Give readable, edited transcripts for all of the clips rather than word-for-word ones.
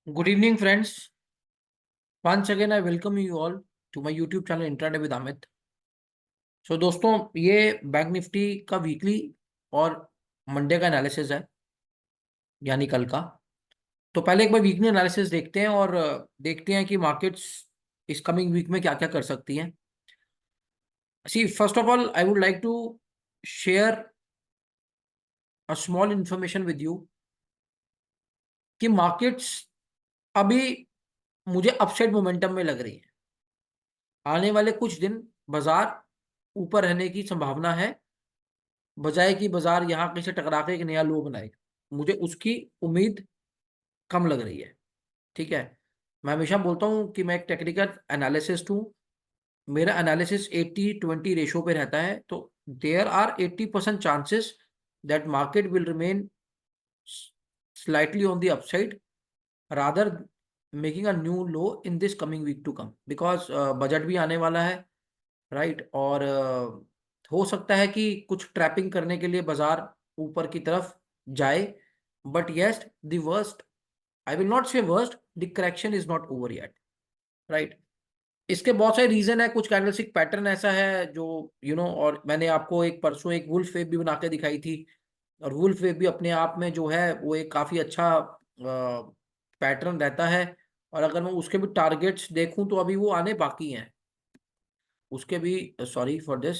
Good evening, friends. Once again, I welcome you all to my YouTube channel Intraday with Amit. So दोस्तों, ये bank Nifty का weekly और Monday का analysis है, यानी कल का। तो पहले एक बार वीकली एनालिसिस देखते हैं और देखते हैं कि मार्केट्स इस कमिंग वीक में क्या क्या कर सकती हैं। See, first of all I would like to share a small information with you कि मार्केट्स अभी मुझे अपसाइड मोमेंटम में लग रही है। आने वाले कुछ दिन बाजार ऊपर रहने की संभावना है, बजाय कि बाजार यहाँ कहीं से टकरा के एक नया लो बनाए। मुझे उसकी उम्मीद कम लग रही है। ठीक है, मैं हमेशा बोलता हूँ कि मैं एक टेक्निकल एनालिसिस्ट हूँ। मेरा एनालिसिस 80-20 रेशो पे रहता है। तो there are 80% chances that market will remain slightly on the upside rather making a new low in this coming week to come, because budget भी आने वाला है, राइट। और हो सकता है कि कुछ ट्रैपिंग करने के लिए बाजार ऊपर की तरफ जाए। But yes, the worst, I will not say worst, the correction is not over yet, right. इसके बहुत सारे रीजन है। कुछ कैंडलस्टिक पैटर्न ऐसा है जो और मैंने आपको एक परसों एक वुल्फ वेव भी बना के दिखाई थी। और वुल्फ वेव भी अपने आप में जो है वो एक काफी अच्छा पैटर्न रहता है। और अगर मैं उसके भी टारगेट्स देखूं तो अभी वो आने बाकी हैं। उसके भी, सॉरी फॉर दिस,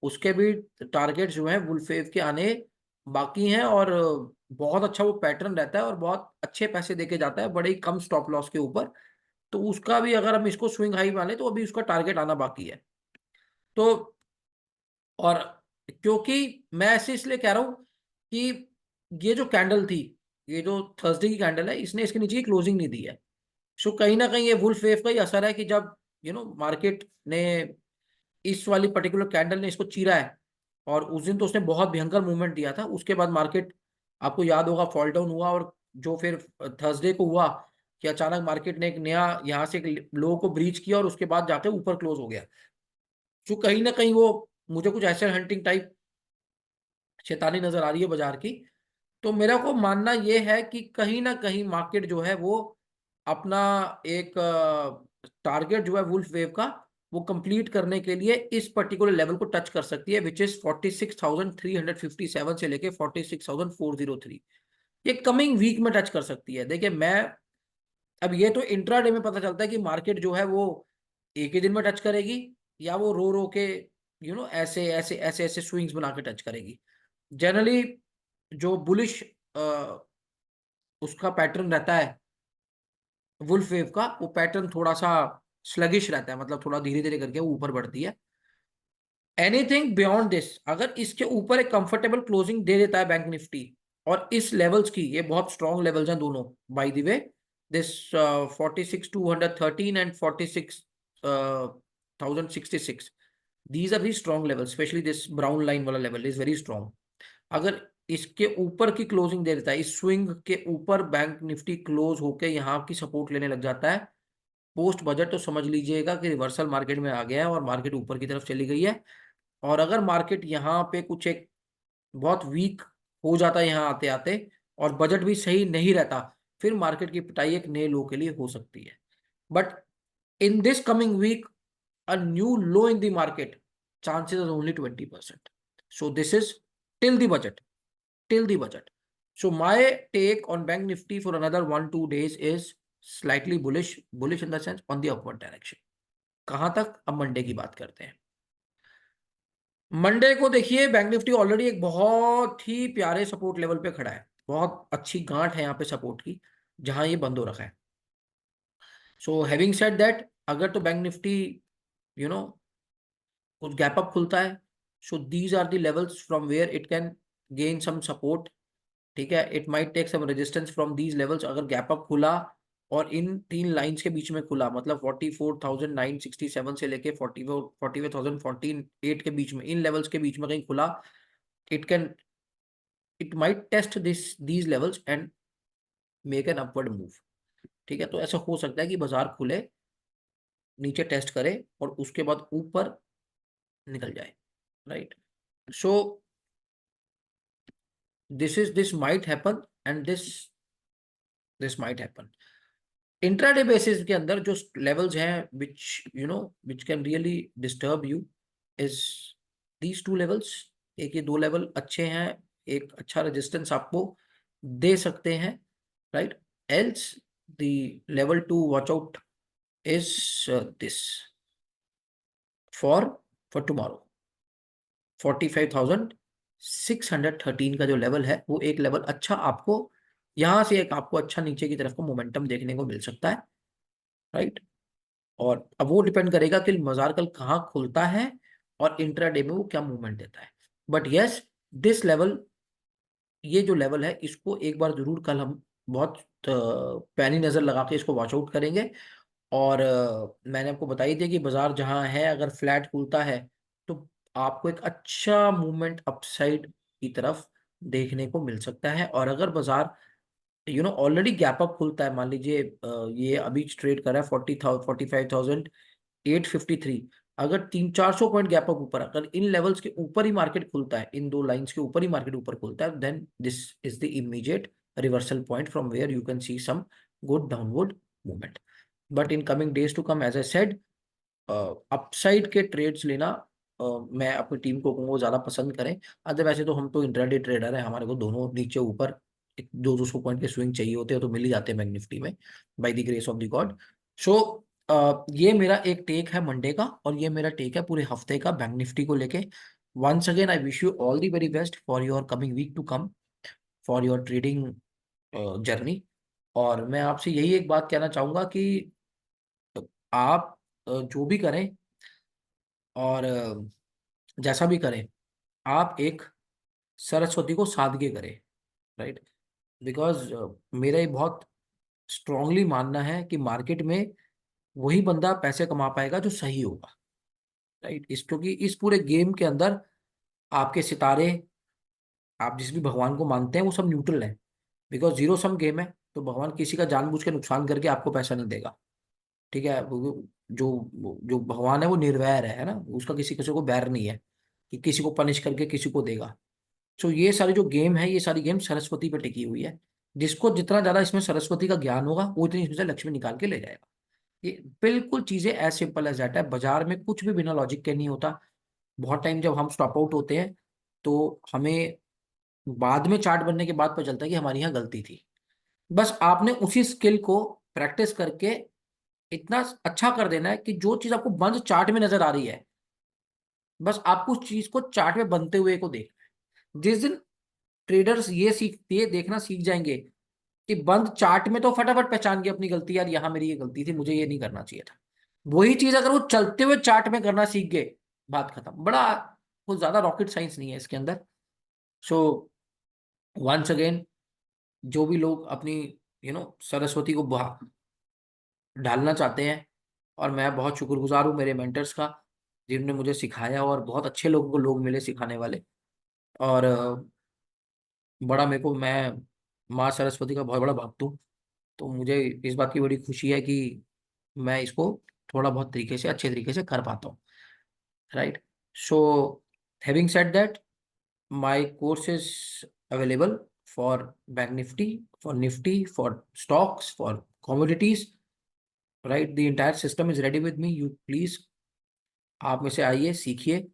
उसके भी टारगेट जो है वुल्फेव के आने बाकी हैं। और बहुत अच्छा वो पैटर्न रहता है और बहुत अच्छे पैसे देके जाता है, बड़े ही कम स्टॉप लॉस के ऊपर। तो उसका भी अगर हम इसको स्विंग हाई माने तो अभी उसका टारगेट आना बाकी है। तो और क्योंकि मैं ऐसे इसलिए कह रहा हूं कि ये जो कैंडल थी, ये जो थर्सडे की कैंडल है, इसने इसके नीचे की क्लोजिंग नहीं दी है। सो कहीं ना कहीं ये वुल्फ वेव का ही असर है कि जब मार्केट ने इस वाली पर्टिकुलर कैंडल ने इसको चीरा है। और उस दिन तो उसने बहुत भयंकर मूवमेंट दिया था। उसके बाद मार्केट, आपको याद होगा, फॉल डाउन हुआ। और जो फिर थर्सडे को हुआ कि अचानक मार्केट ने एक नया यहाँ से एक लो को ब्रीच किया और उसके बाद जाके ऊपर क्लोज हो गया। जो कहीं ना कहीं वो मुझे कुछ ऐसे हंटिंग टाइप शैतानी नजर आ रही है बाजार की। तो मेरा को मानना ये है कि कहीं ना कहीं मार्केट जो है वो अपना एक टारगेट जो है वुल्फ वेव का, वो कंप्लीट करने के लिए इस पर्टिकुलर लेवल को टच कर सकती है, विच इज 46,357 से लेके 46,403। ये कमिंग वीक में टच कर सकती है। देखिए, मैं अब ये तो इंट्राडे में पता चलता है कि मार्केट जो है वो एक ही दिन में टच करेगी या वो रो रो के ऐसे ऐसे ऐसे ऐसे स्विंग्स बना के टच करेगी। जनरली जो बुलिश उसका पैटर्न रहता है वुल्फ वेव का, वो पैटर्न थोड़ा सा स्लगिश रहता है, मतलब थोड़ा धीरे धीरे करके वो ऊपर बढ़ती है। एनीथिंग बियॉन्ड दिस, अगर इसके ऊपर एक कंफर्टेबल क्लोजिंग दे देता है बैंक निफ्टी, और इस लेवल्स की, ये बहुत स्ट्रॉन्ग लेवल्स हैं दोनों, by the way, this 46,213 and 46,066, these are very strong levels, especially this brown line वाला लेवल इज वेरी स्ट्रॉन्ग। अगर इसके ऊपर की क्लोजिंग दे देता है, इस स्विंग के ऊपर बैंक निफ्टी क्लोज होके यहाँ की सपोर्ट लेने लग जाता है पोस्ट बजट, तो समझ लीजिएगा कि रिवर्सल मार्केट में आ गया है और मार्केट ऊपर की तरफ चली गई है। और अगर मार्केट यहाँ पे कुछ एक बहुत वीक हो जाता है यहाँ आते आते, और बजट भी सही नहीं रहता, फिर मार्केट की पिटाई एक नए लो के लिए हो सकती है। But in this coming week, a new low in the market, chances are only 20%. So this is till the budget, till the budget. So my take on Bank Nifty for another 1-2 days is slightly bullish, bullish in the sense on the upward direction. कहां तक? अब Monday की बात करते हैं। Monday को देखिए, bank Nifty already एक बहुत ही प्यारे सपोर्ट लेवल पे खड़ा है। बहुत अच्छी गांठ है यहाँ पे सपोर्ट की, जहां ये बंद हो रखा है। सो हैविंग सेड दैट, अगर तो बैंक निफ्टी यू नो कुछ गैप अप खुलता है, so these are the levels from where it can gain some support. ठीक है, it might take some resistance from these levels. अगर गैप अप खुला और इन तीन लाइंस के बीच में खुला, मतलब 44,967 से लेके 44,014 के बीच में, इन लेवल्स के बीच में कहीं खुला, it can, it might test this these levels and make an upward move. ठीक है, तो ऐसा हो सकता है कि बाजार खुले, नीचे टेस्ट करे और उसके बाद ऊपर निकल जाए, right. So this might happen, and this might happen. Intraday basis के अंदर जो लेवल्स हैं which can really disturb you is these two levels. एक ये दो लेवल अच्छे हैं, एक अच्छा रेजिस्टेंस आपको दे सकते हैं, right. Else the level to watch out is this for for tomorrow. 45,613 का जो लेवल है वो एक लेवल अच्छा आपको, यहां से एक आपको अच्छा नीचे की तरफ को मोमेंटम देखने को मिल सकता है, राइट। और अब वो डिपेंड करेगा कि बाजार कल कहाँ खुलता है और इंट्राडे में वो क्या मूवमेंट देता है। बट यस, दिस लेवल, ये जो लेवल है इसको एक बार जरूर कल हम बहुत पैनी नजर लगा के इसको वॉच आउट करेंगे। और मैंने आपको बताई थी कि बाजार जहां है अगर फ्लैट खुलता है तो आपको एक अच्छा मूवमेंट अपसाइड की तरफ देखने को मिल सकता है। और अगर बाजार ऑलरेडी गैप अप खुलता है, मान लीजिए ये अभी ट्रेड कर रहा है 45,853, अगर 300-400 पॉइंट गैप अप ऊपर, अगर इन लेवल्स के ऊपर ही मार्केट खुलता है, इन दो लाइंस के ऊपर ही मार्केट ऊपर खुलता है, then this is the immediate reversal point from where you can see some good downward movement. But in coming days to come, as I said, upside के ट्रेड्स लेना मैं अपनी टीम को कहूँगा ज्यादा पसंद करें। अदर वैसे तो हम तो इंट्राडे ट्रेडर है, हमारे को दोनों नीचे ऊपर 200-200 पॉइंट के स्विंग चाहिए होते हैं, तो मिल ही जाते हैं बैंक निफ्टी में, by the grace of the God. So ये मेरा एक टेक है मंडे का, और ये मेरा टेक है पूरे हफ्ते का बैंक निफ्टी को लेके। Once again I wish you all the very best for your coming week to come, for your trading journey. और मैं आपसे यही एक बात कहना चाहूंगा कि आप जो भी करें और जैसा भी करें, आप एक सरस्वती को सादगी करें, राइट। बिकॉज मेरा ये बहुत स्ट्रांगली मानना है कि मार्केट में वही बंदा पैसे कमा पाएगा जो सही होगा, राइट। इस क्योंकि इस पूरे गेम के अंदर आपके सितारे, आप जिस भी भगवान को मानते हैं वो सब न्यूट्रल है। बिकॉज जीरो सम गेम है, तो भगवान किसी का जानबूझ के नुकसान करके आपको पैसा नहीं देगा, ठीक है। जो जो भगवान है वो निर्वैर है ना, उसका किसी किसी को बैर नहीं है कि किसी को पनिश करके किसी को देगा। सो ये सारी जो गेम है, ये सारी गेम सरस्वती पे टिकी हुई है। जिसको जितना ज्यादा इसमें सरस्वती का ज्ञान होगा वो इतनी इसमें से लक्ष्मी निकाल के ले जाएगा। ये बिल्कुल चीजें एज सिंपल एज दैट है। बाजार में कुछ भी बिना लॉजिक के नहीं होता। बहुत टाइम जब हम स्टॉप आउट होते हैं तो हमें बाद में चार्ट बनने के बाद पता चलता है कि हमारी यहाँ गलती थी। बस आपने उसी स्किल को प्रैक्टिस करके इतना अच्छा कर देना है कि जो चीज आपको बंद चार्ट में नजर आ रही है, बस आपको उस चीज को चार्ट में बनते हुए को देखना है। जिस दिन ट्रेडर्स ये देखना सीख जाएंगे कि बंद चार्ट में तो फटाफट पहचान गए अपनी गलती, यार यहाँ मेरी ये गलती थी, मुझे ये नहीं करना चाहिए था, वही चीज अगर वो चलते हुए चार्ट में करना सीख गए, बात खत्म। बड़ा कुछ ज्यादा रॉकेट साइंस नहीं है इसके अंदर। सो वंस अगेन, जो भी लोग अपनी सरस्वती को ढालना चाहते हैं, और मैं बहुत शुक्रगुजार हूँ मेरे मेंटर्स का जिन्होंने मुझे सिखाया, और बहुत अच्छे लोगों को लोग मिले सिखाने वाले। और बड़ा मेरे को, मैं माँ सरस्वती का बहुत बड़ा भक्त हूँ। तो मुझे इस बात की बड़ी खुशी है कि मैं इसको थोड़ा बहुत तरीके से, अच्छे तरीके से कर पाता हूँ, right. So having said that, my course is available for bank Nifty, for Nifty, for stocks, for commodities, right. The entire system is ready with me, you please आप में से आइए, सीखिए।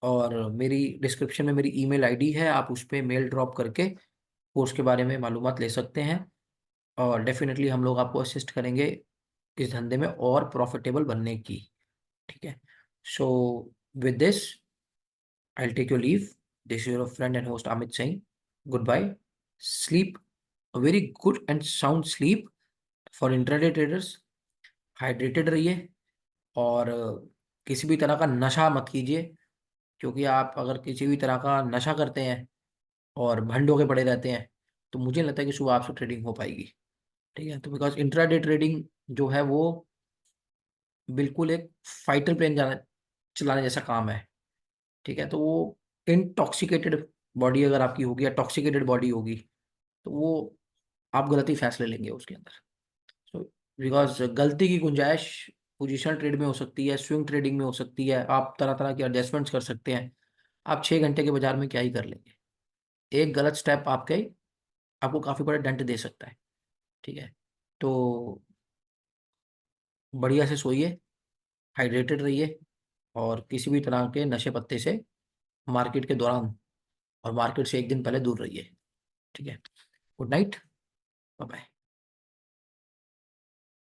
और मेरी डिस्क्रिप्शन में मेरी ईमेल आईडी है, आप उस पर मेल ड्रॉप करके कोर्स के बारे में मालूमात ले सकते हैं। और डेफिनेटली हम लोग आपको असिस्ट करेंगे इस धंधे में और प्रॉफिटेबल बनने की, ठीक है। So with this I take your leave. This is your friend and host Amit Singh. Good bye. Sleep a very good and sound sleep for intraday traders. Hydrated रहिए, और किसी भी तरह का नशा मत कीजिए। क्योंकि आप अगर किसी भी तरह का नशा करते हैं और भंड होके पड़े रहते हैं, तो मुझे नहीं लगता कि सुबह आपसे ट्रेडिंग हो पाएगी, ठीक है। तो बिकॉज इंट्राडे ट्रेडिंग जो है वो बिल्कुल एक फाइटर प्लेन जाना चलाने जैसा काम है, ठीक है। तो वो इनटॉक्सिकेटेड बॉडी अगर आपकी होगी या टॉक्सिकेटेड बॉडी होगी, तो वो आप गलती फैसले लेंगे उसके अंदर। सो बिकॉज गलती की गुंजाइश पोजिशनल ट्रेड में हो सकती है, स्विंग ट्रेडिंग में हो सकती है, आप तरह तरह के एडजस्टमेंट्स कर सकते हैं। आप 6 घंटे के बाजार में क्या ही कर लेंगे। एक गलत स्टेप आपके आपको काफी बड़ा डेंट दे सकता है, ठीक है। तो बढ़िया से सोइए, हाइड्रेटेड रहिए, और किसी भी तरह के नशे पत्ते से मार्केट के दौरान और मार्केट से एक दिन पहले दूर रहिए। ठीक है। Good night. Bye bye.